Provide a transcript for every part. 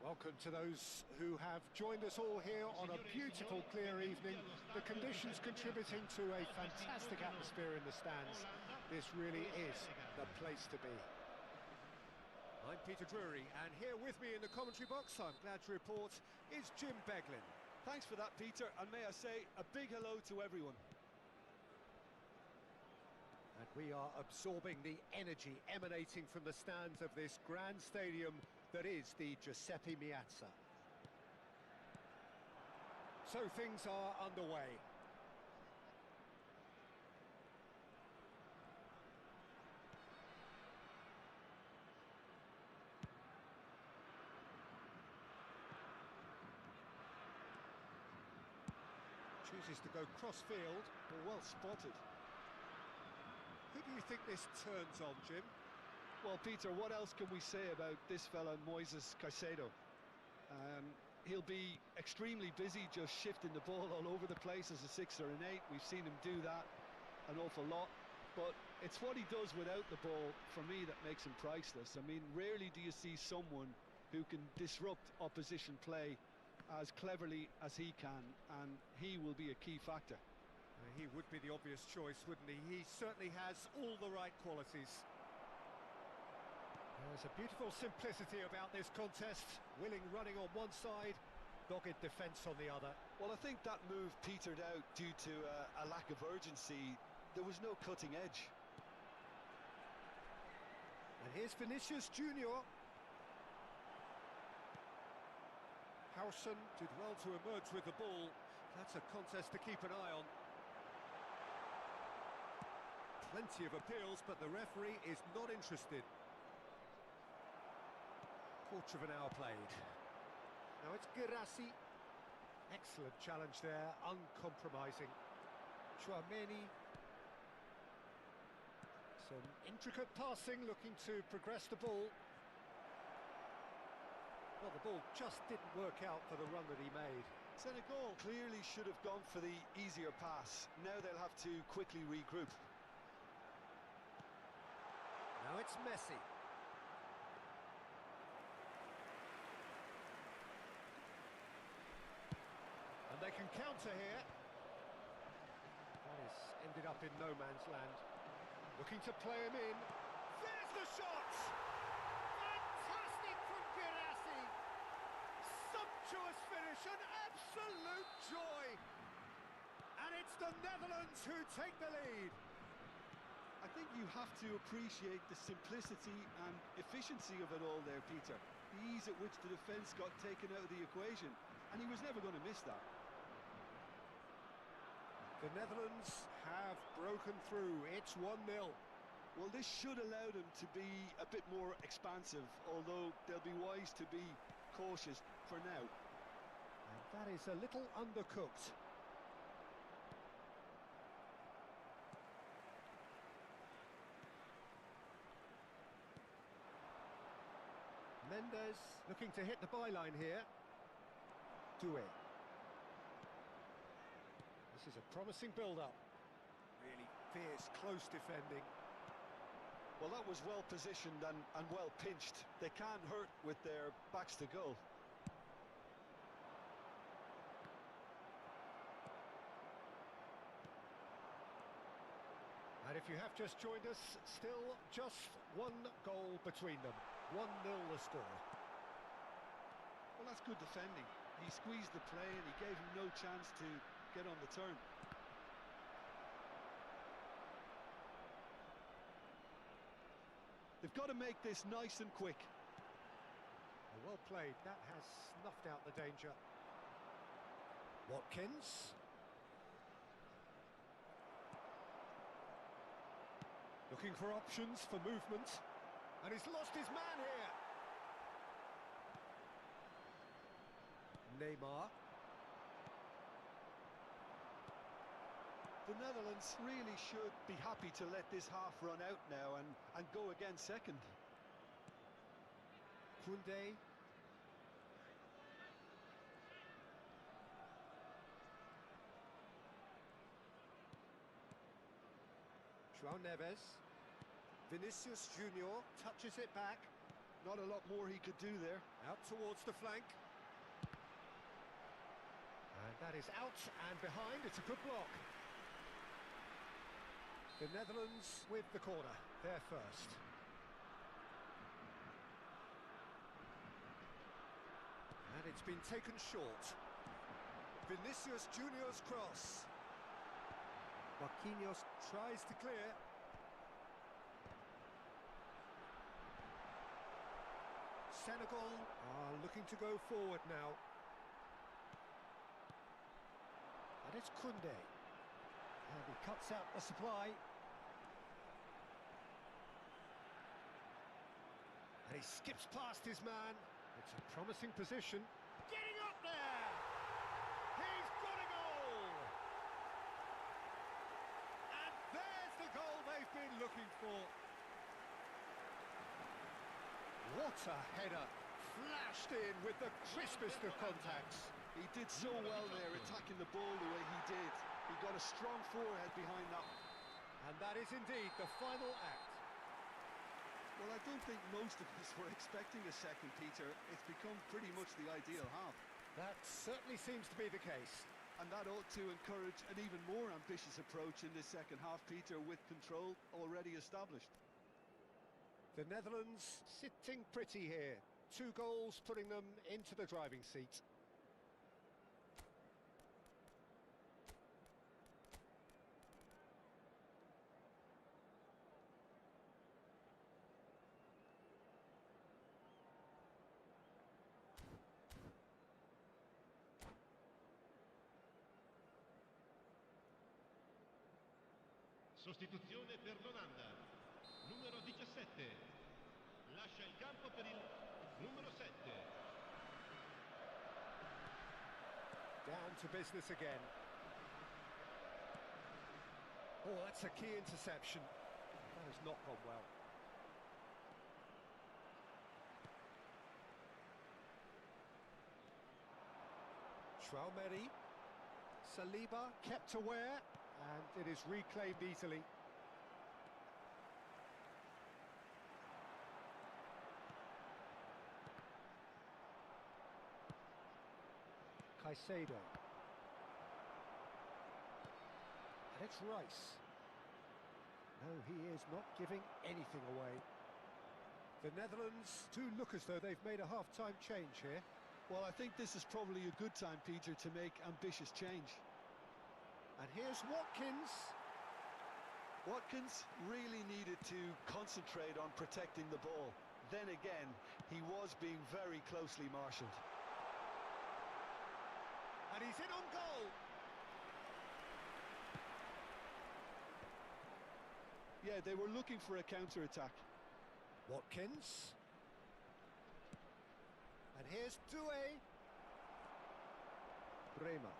Welcome to those who have joined us all here on a beautiful, clear evening. The conditions contributing to a fantastic atmosphere in the stands. This really is the place to be. I'm Peter Drury, and here with me in the commentary box, I'm glad to report, is Jim Beglin. Thanks for that, Peter, and may I say a big hello to everyone. And we are absorbing the energy emanating from the stands of this grand stadium that is the Giuseppe Meazza. So things are underway. Chooses to go cross-field. Well spotted. Who do you think this turns on, Jim? Well, Peter, what else can we say about this fella, Moises Caicedo? He'll be extremely busy just shifting the ball all over the place as a 6 or an 8. We've seen him do that an awful lot. But it's what he does without the ball, for me, that makes him priceless. I mean, rarely do you see someone who can disrupt opposition play as cleverly as he can, and he will be a key factor. He would be the obvious choice, wouldn't he? He certainly has all the right qualities. There's a beautiful simplicity about this contest. Willing running on one side, dogged defence on the other. Well, I think that move petered out due to a lack of urgency. There was no cutting edge. And here's Vinicius Junior. Howson did well to emerge with the ball. That's a contest to keep an eye on. Plenty of appeals, but the referee is not interested. Quarter of an hour played. Now it's Girassi. Excellent challenge there, uncompromising. P.M.E. Some intricate passing, looking to progress the ball. Well, the ball just didn't work out for the run that he made. Senegal clearly should have gone for the easier pass. Now they'll have to quickly regroup. Now it's Messi. And they can counter here. That has ended up in no man's land. Looking to play him in. There's the shot! Fantastic from Girassi! Sumptuous finish, an absolute joy! And it's the Netherlands who take the lead. I think you have to appreciate the simplicity and efficiency of it all there, Peter. The ease at which the defence got taken out of the equation, and he was never going to miss that. The Netherlands have broken through. It's 1-0. Well, this should allow them to be a bit more expansive, although they'll be wise to be cautious for now. And that is a little undercooked. Mendes looking to hit the byline here. Doué. This is a promising build-up. Really fierce, close defending. Well, that was well positioned and well pinched. They can't hurt with their backs to goal. And if you have just joined us, still just one goal between them. 1-0 the score. Well, that's good defending. He squeezed the play and he gave him no chance to get on the turn. They've got to make this nice and quick. Well played. That has snuffed out the danger. Watkins. Looking for options for movement. And he's lost his man here. Neymar. The Netherlands really should be happy to let this half run out now and go again second. Koundé. João Neves. Vinicius Junior touches it back. Not a lot more he could do there. Out towards the flank. And that is out and behind. It's a good block. The Netherlands with the corner. They're first. And it's been taken short. Vinicius Junior's cross. Marquinhos tries to clear. Senegal are looking to go forward now. And it's Koundé. And he cuts out the supply. And he skips past his man. It's a promising position. Getting up there! He's got a goal! And there's the goal they've been looking for. What a header! Flashed in with the crispest of contacts. He did so well there, attacking the ball the way he did. He got a strong forehead behind that. And that is indeed the final act. Well, I don't think most of us were expecting a second, Peter. It's become pretty much the ideal half. That certainly seems to be the case. And that ought to encourage an even more ambitious approach in this second half, Peter, with control already established. The Netherlands sitting pretty here. 2 goals putting them into the driving seat. Sostituzione per l'Olanda. Numero 17. Lascia il campo per il numero 7. Down to business again. Oh, that's a key interception. That has not gone well. Traumeri. Saliba kept aware, and it is reclaimed easily. Caicedo. And it's Rice. No, he is not giving anything away. The Netherlands do look as though they've made a half-time change here. Well, I think this is probably a good time, Peter, to make ambitious change. And here's Watkins. Watkins really needed to concentrate on protecting the ball. Then again, he was being very closely marshalled. And he's in on goal. Yeah, they were looking for a counter-attack. Watkins. And here's Doué. Bremer.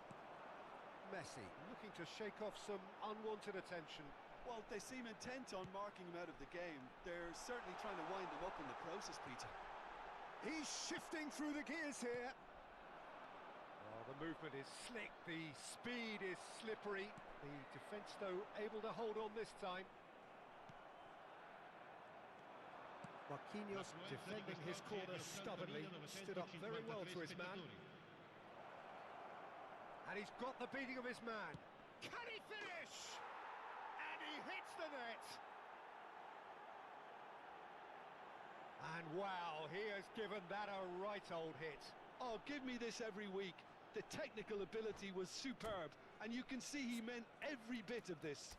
Messi looking to shake off some unwanted attention. Well, they seem intent on marking him out of the game. They're certainly trying to wind him up in the process, Peter. He's shifting through the gears here. Oh, the movement is slick, the speed is slippery. The defence, though, able to hold on this time. Marquinhos defending his corner stubbornly, stood up very well to his man. And he's got the beating of his man. Can he finish? And he hits the net. And wow, he has given that a right old hit. Oh, give me this every week. The technical ability was superb, and you can see he meant every bit of this.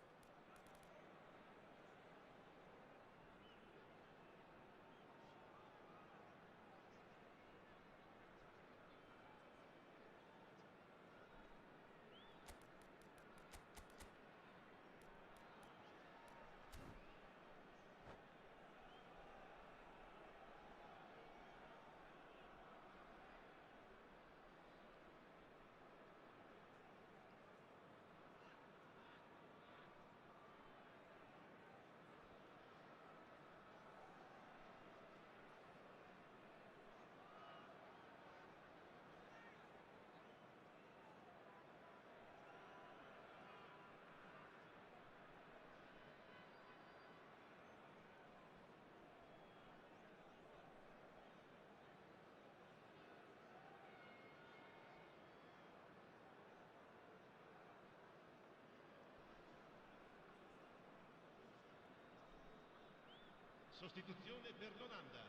Sostituzione per l'Olanda.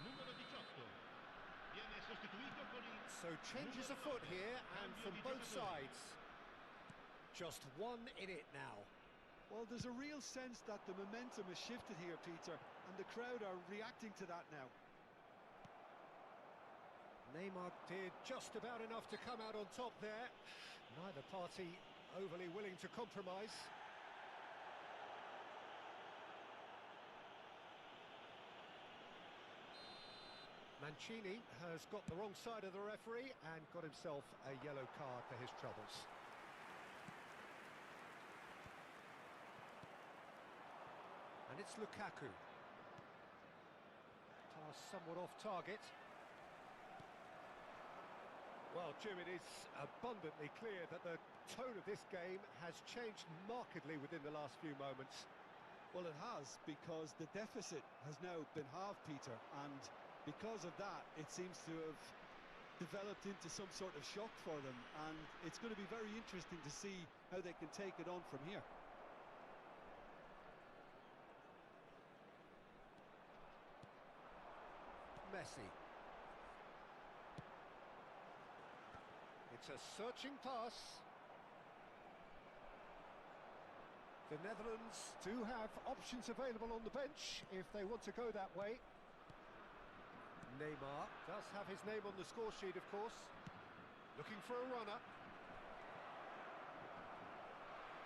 Numero 18. Viene sostituito con il So changes afoot here, and Cambio from di both giocatori. sides. Just one in it now. Well, there's a real sense that the momentum has shifted here, Peter, and the crowd are reacting to that now. Neymar did just about enough to come out on top there. Neither party overly willing to compromise. Mancini has got the wrong side of the referee and got himself a yellow card for his troubles. And it's Lukaku. Pass somewhat off target. Well, Jim, it is abundantly clear that the tone of this game has changed markedly within the last few moments. Well, it has, because the deficit has now been halved, Peter, and because of that, it seems to have developed into some sort of shock for them, and it's going to be very interesting to see how they can take it on from here. Messi. It's a searching pass. The Netherlands do have options available on the bench if they want to go that way. Neymar does have his name on the score sheet, of course. Looking for a runner.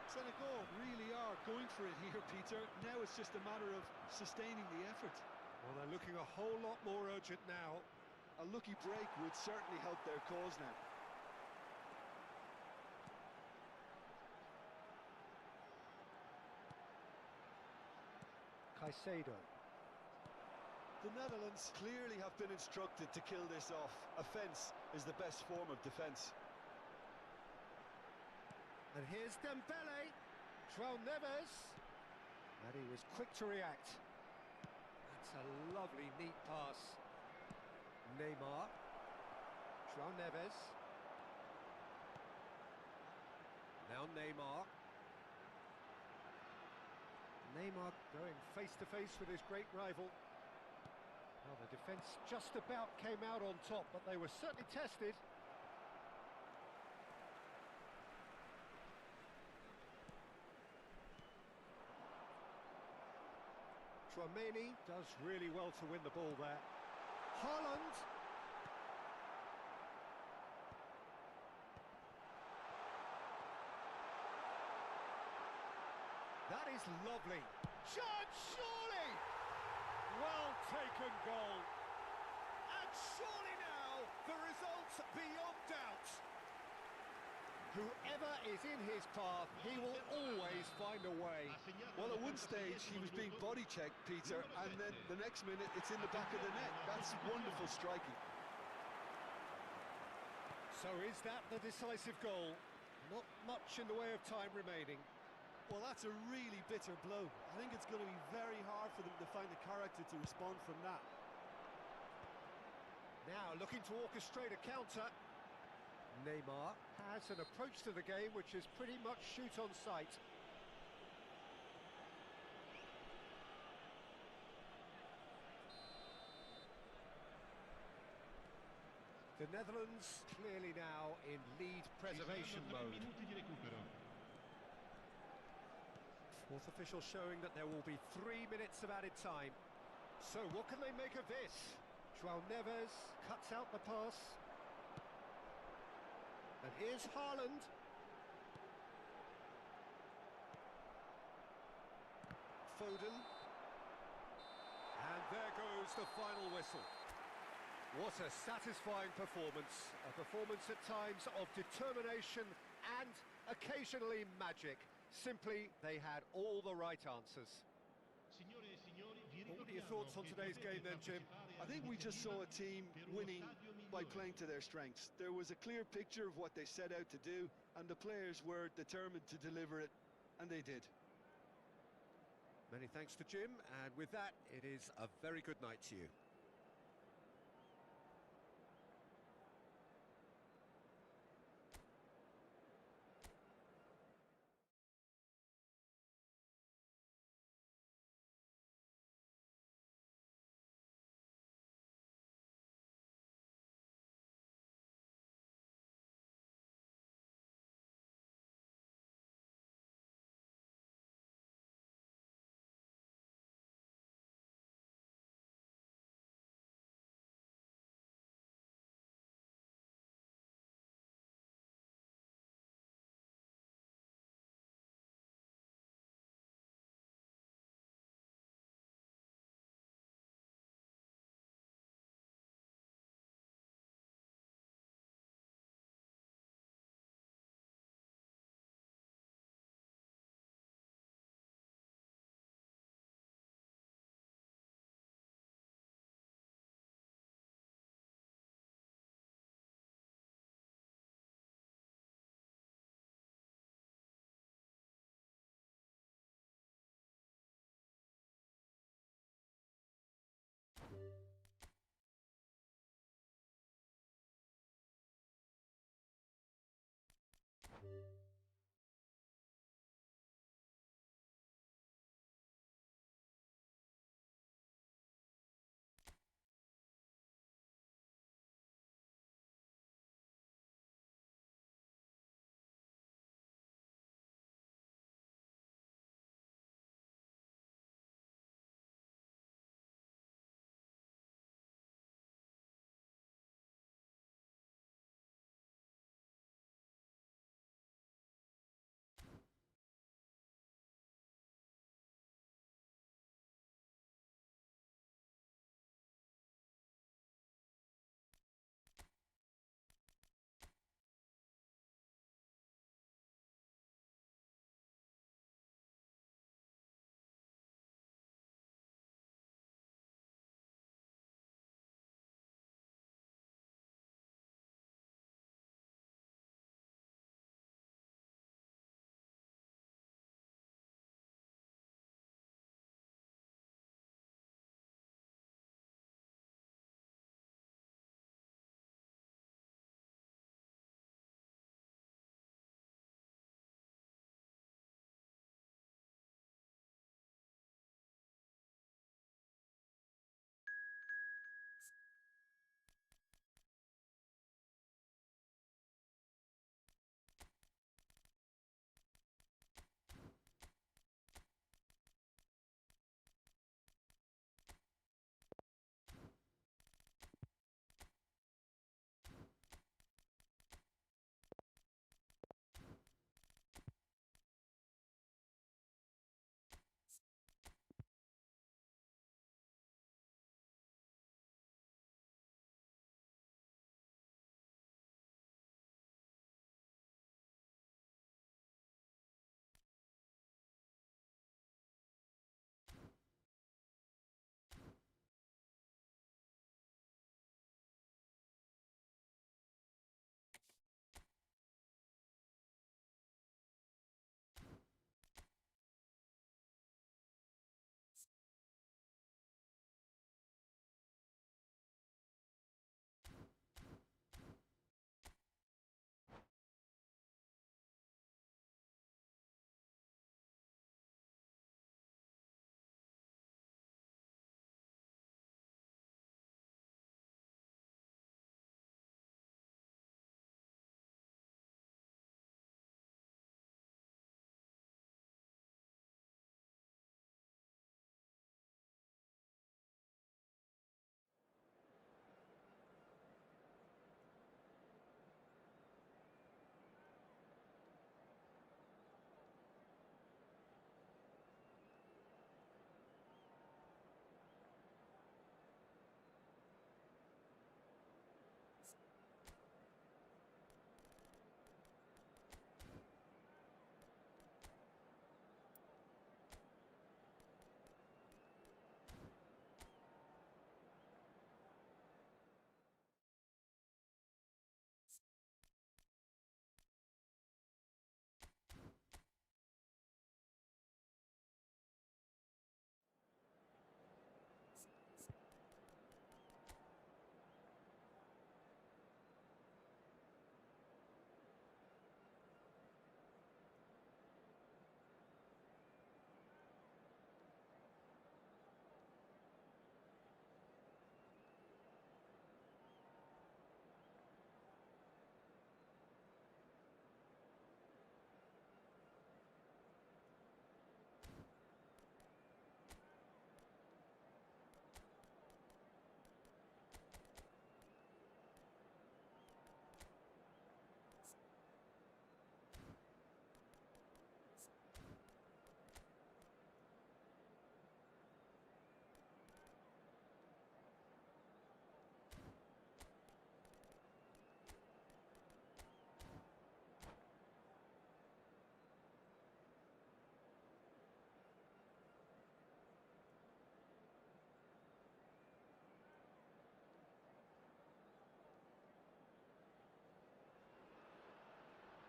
Senegal really are going for it here, Peter. Now it's just a matter of sustaining the effort. Well, they're looking a whole lot more urgent now. A lucky break would certainly help their cause now. Caicedo. The Netherlands clearly have been instructed to kill this off. Offence is the best form of defence. And here's Dembele. João Neves. And he was quick to react. That's a lovely, neat pass. Neymar. João Neves. Now Neymar. Neymar going face-to-face with his great rival. Well, the defence just about came out on top, but they were certainly tested. P.M.E. does really well to win the ball there. Haaland. That is lovely. Judge, surely! Well taken goal. And surely now, the result's beyond doubt. Whoever is in his path, he will always find a way. Well, at one stage he was being body checked, Peter, and then the next minute it's in the back of the net. That's wonderful striking. So is that the decisive goal? Not much in the way of time remaining. Well, that's a really bitter blow. I think it's going to be very hard for them to find the character to respond from that. Now looking to orchestrate a counter. Neymar has an approach to the game which is pretty much shoot on sight. The Netherlands clearly now in lead preservation mode. Fourth official showing that there will be 3 minutes of added time. So what can they make of this? João Neves cuts out the pass. And here's Haaland. Foden. And there goes the final whistle. What a satisfying performance. A performance at times of determination and occasionally magic. Simply, they had all the right answers. What are your thoughts on today's game then, Jim? I think we just saw a team winning by playing to their strengths. There was a clear picture of what they set out to do, and the players were determined to deliver it, and they did. Many thanks to Jim, and with that, it is a very good night to you.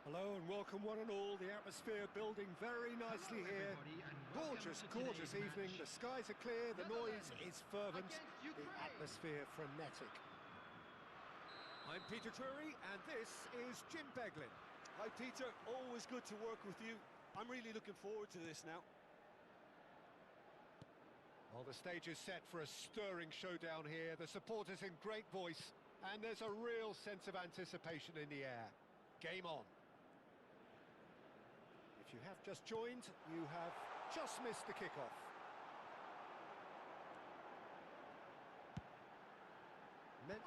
Hello and welcome one and all. The atmosphere building very nicely here. Gorgeous, gorgeous evening. The skies are clear, the noise is fervent, the atmosphere frenetic. I'm Peter Drury and this is Jim Beglin. Hi Peter, always good to work with you. I'm really looking forward to this now. Well, the stage is set for a stirring showdown here. The supporters in great voice and there's a real sense of anticipation in the air. Game on. If you have just joined, you have just missed the kickoff.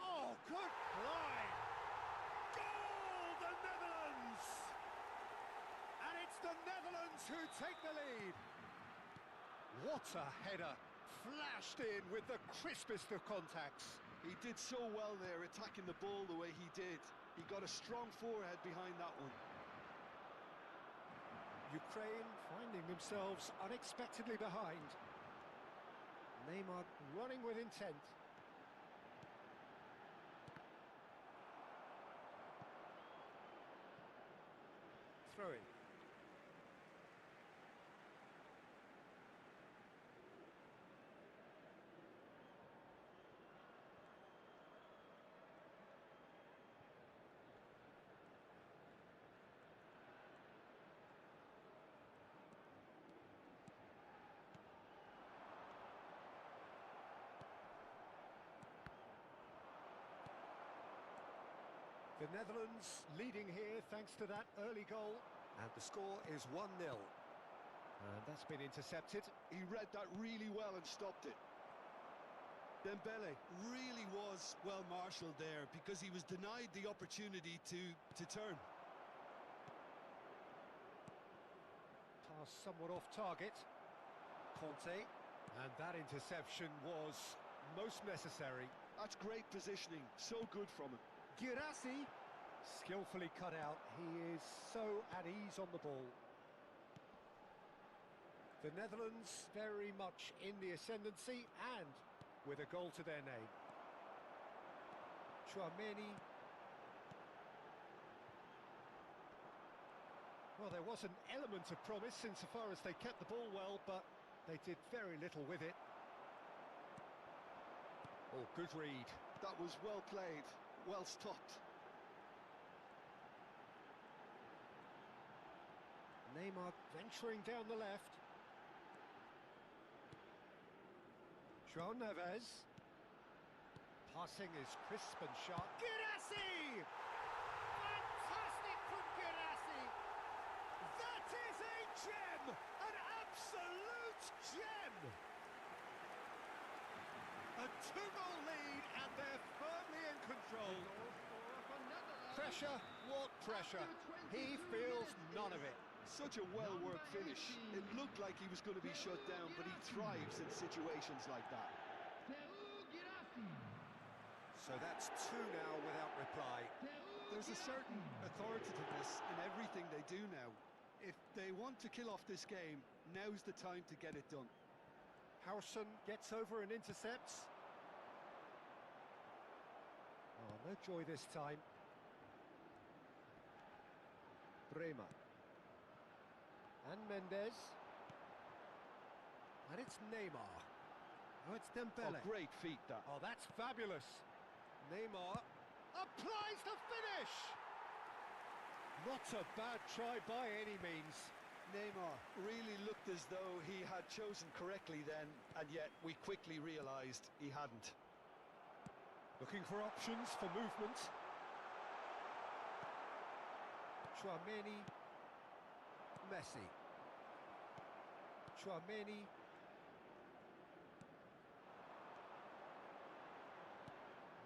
Oh, good play! Goal, the Netherlands! And it's the Netherlands who take the lead. What a header! Flashed in with the crispest of contacts. He did so well there, attacking the ball the way he did. He got a strong forehead behind that one. Ukraine finding themselves unexpectedly behind. Neymar running with intent. Throwing. The Netherlands leading here thanks to that early goal. And the score is 1-0. And that's been intercepted. He read that really well and stopped it. Dembele really was well marshalled there because he was denied the opportunity to turn. Pass somewhat off target. Conte. And that interception was most necessary. That's great positioning, so good from him. Girassi, skillfully cut out. He is so at ease on the ball. The Netherlands very much in the ascendancy and with a goal to their name. P.M.E. Well, there was an element of promise insofar as they kept the ball well, but they did very little with it. Oh, good read. That was well played. Well stopped. Neymar venturing down the left. João Neves. Passing is crisp and sharp. Girassi! Fantastic from Girassi! That is a gem! An absolute gem! A two-goal lead and they're firmly in control. Pressure, what pressure? He feels none of it. Such a well-worked finish. It looked like he was going to be shut down, but he thrives in situations like that. So that's two now without reply. There's a certain authoritativeness in everything they do now. If they want to kill off this game, now's the time to get it done. Harrison gets over and intercepts. Oh, no joy this time. Bremer. And Mendes. And it's Neymar. Oh, it's Dembele. Oh, great feat, that. Oh, that's fabulous. Neymar applies the finish! Not a bad try by any means. Neymar really looked as though he had chosen correctly then, and yet we quickly realised he hadn't. Looking for options for movement. P.M.E. Messi. P.M.E.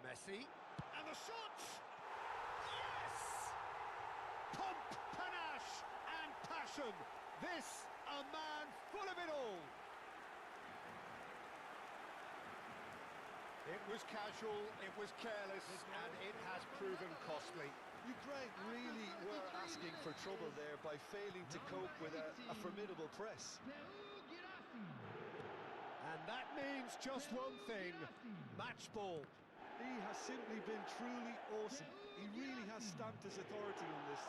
Messi. And the shot! Yes! Pomp, panache and passion. This, a man full of it all. It was casual, it was careless, and it has proven costly. Ukraine really were asking for trouble there by failing to cope with a formidable press. And that means just one thing, match ball. He has simply been truly awesome. He really has stamped his authority on this.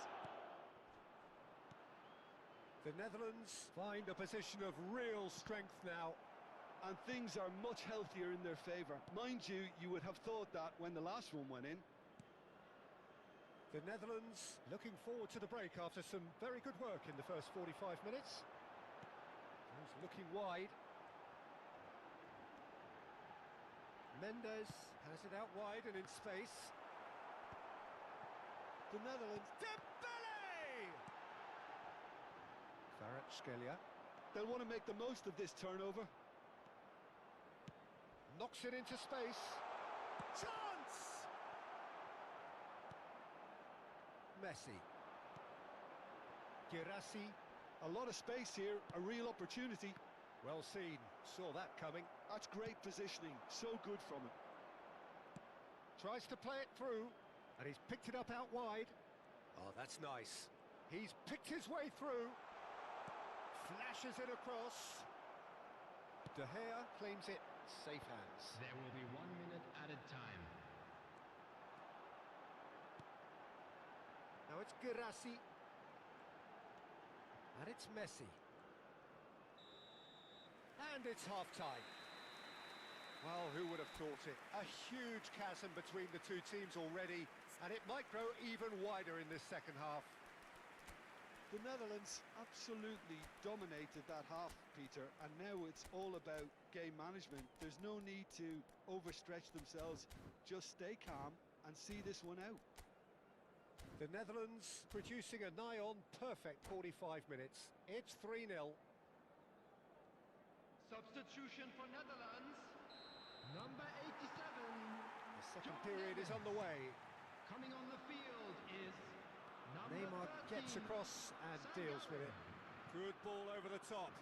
The Netherlands find a position of real strength now. And things are much healthier in their favour. Mind you, you would have thought that when the last one went in. The Netherlands looking forward to the break after some very good work in the first 45 minutes. He's looking wide. Mendes has it out wide and in space. The Netherlands. Dembele! Kvaratskhelia. They'll want to make the most of this turnover. Knocks it into space. Chance! Messi. Girassi. A lot of space here, a real opportunity. Well seen, saw that coming. That's great positioning, so good from him. Tries to play it through, and he's picked it up out wide. Oh, that's nice. He's picked his way through. Flashes it across. De Gea claims it. Safe hands. There will be 1 minute added time. Now it's Girassi. And it's Messi. And it's half-time. Well, who would have thought it? A huge chasm between the two teams already, and it might grow even wider in this second half. The Netherlands absolutely dominated that half, Peter, and now it's all about game management. There's no need to overstretch themselves. Just stay calm and see this one out. The Netherlands producing a nigh-on perfect 45 minutes. It's 3-0. Substitution for Netherlands. Number 87. The second period is on the way. Coming on the field is number Neymar 13, gets across and deals with it. Good ball over the top.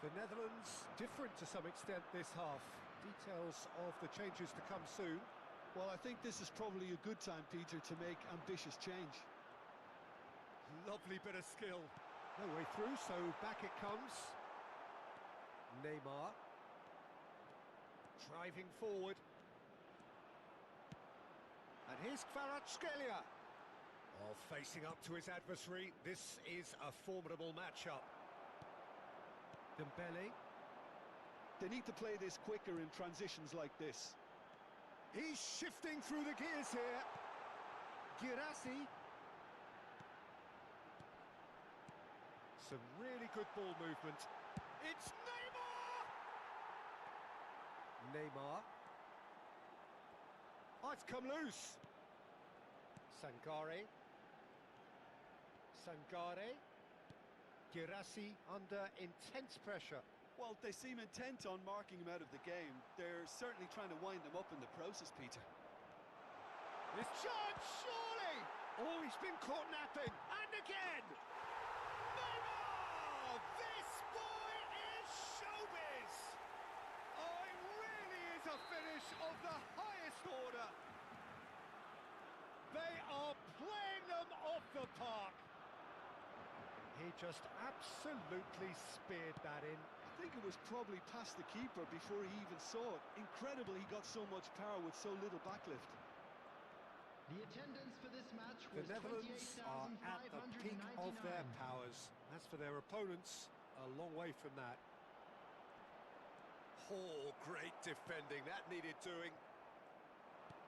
The Netherlands different to some extent this half. Details of the changes to come soon. Well, I think this is probably a good time, Peter, to make ambitious change. Lovely bit of skill. No way through, so back it comes. Neymar. Driving forward. And here's Kvaratskhelia. Oh, facing up to his adversary. This is a formidable matchup. Dembele. They need to play this quicker in transitions like this. He's shifting through the gears here. Girassi. Some really good ball movement. It's Neymar! Neymar. Oh, it's come loose. Sangare. Sangare. Girassi under intense pressure. Well, they seem intent on marking him out of the game. They're certainly trying to wind him up in the process, Peter. This chance, surely! Oh, he's been caught napping. And again! Neymar! This boy is showbiz! Oh, it really is a finish of the highest order. They are playing them off the park. He just absolutely speared that in. I think it was probably past the keeper before he even saw it. Incredible he got so much power with so little backlift. The attendance for this match was The Netherlands are at the peak of their powers. As for their opponents, a long way from that. Oh, great defending. That needed doing.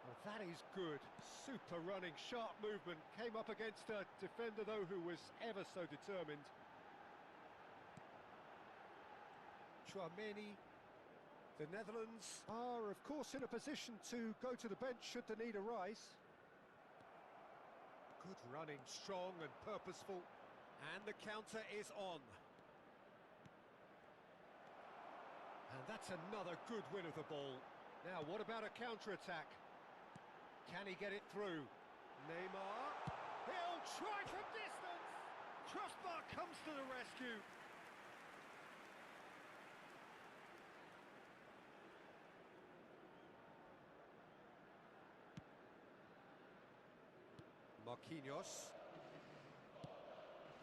Well, that is good. Super running, sharp movement. Came up against a defender, though, who was ever so determined. P.M.E. The Netherlands are, of course, in a position to go to the bench should the need arise. Good running, strong and purposeful. And the counter is on. And that's another good win of the ball. Now, what about a counter-attack? Can he get it through? Neymar. He'll try from distance. Crossbar comes to the rescue. Marquinhos.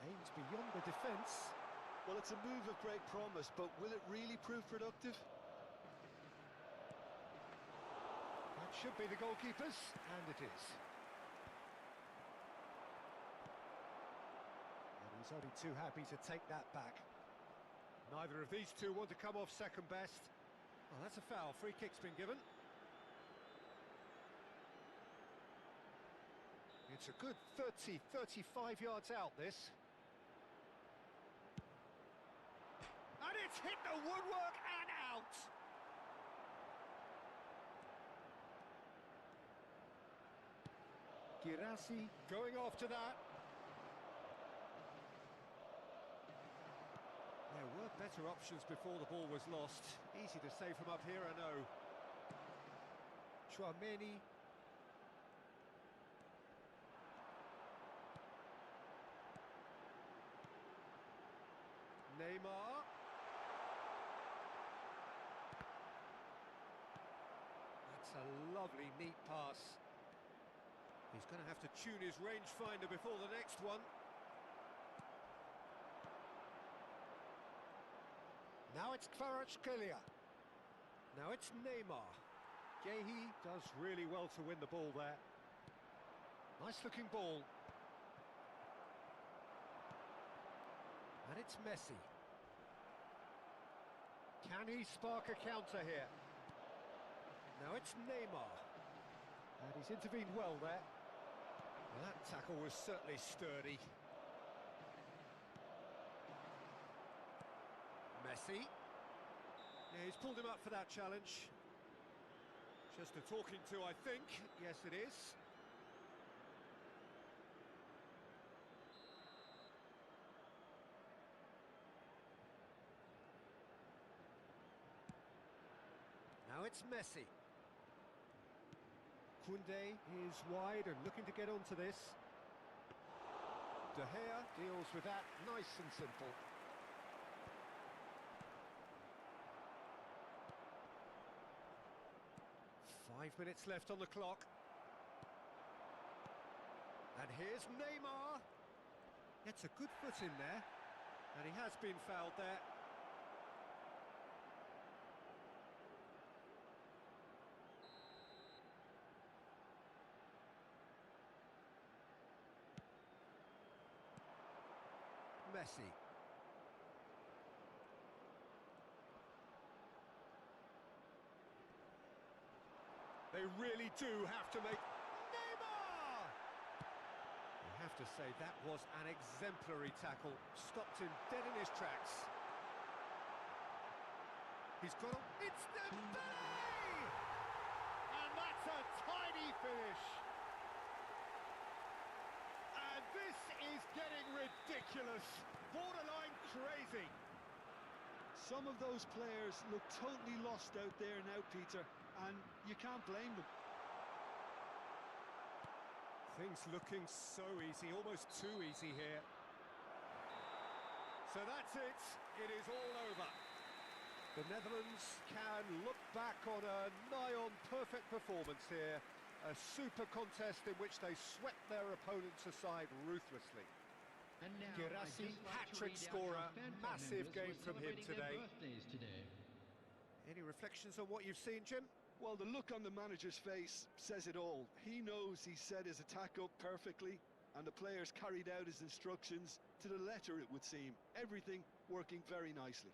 Aims beyond the defence. Well, it's a move of great promise, but will it really prove productive? That should be the goalkeepers, and it is. And He's only too happy to take that back. Neither of these two want to come off second best. Well, that's a foul. Free kick's been given. It's a good 30, 35 yards out, this. And it's hit the woodwork and out! Girassi going after that. There were better options before the ball was lost. Easy to save from up here, I know. P.M.E. Neymar. That's a lovely, neat pass. He's going to have to tune his rangefinder before the next one. Now it's Quadrangular. Now it's Neymar. Gehi does really well to win the ball there. Nice looking ball. And it's Messi. Can he spark a counter here? Now it's Neymar. And he's intervened well there. Well, that tackle was certainly sturdy. Messi. Yeah, he's pulled him up for that challenge. Just a talking to, I think. Yes, it is. Now it's Messi. Koundé is wide and looking to get onto this. De Gea deals with that nice and simple. Five minutes left on the clock. And here's Neymar. Gets a good foot in there. And he has been fouled there. Messi. They really do have to make... Neymar! I have to say, that was an exemplary tackle. Stopped him dead in his tracks. He's got... It's Dembele! And that's a tidy finish. And this is getting ridiculous. Borderline crazy. Some of those players look totally lost out there now, Peter, and you can't blame them. Things looking so easy, almost too easy here. So that's it. It is all over. The Netherlands can look back on a nigh-on perfect performance here. A super contest in which they swept their opponents aside ruthlessly. And now, Girassi, hat-trick scorer, massive game from him today. Any reflections on what you've seen, Jim? Well, the look on the manager's face says it all. He knows he set his attack up perfectly, and the players carried out his instructions to the letter, it would seem. Everything working very nicely.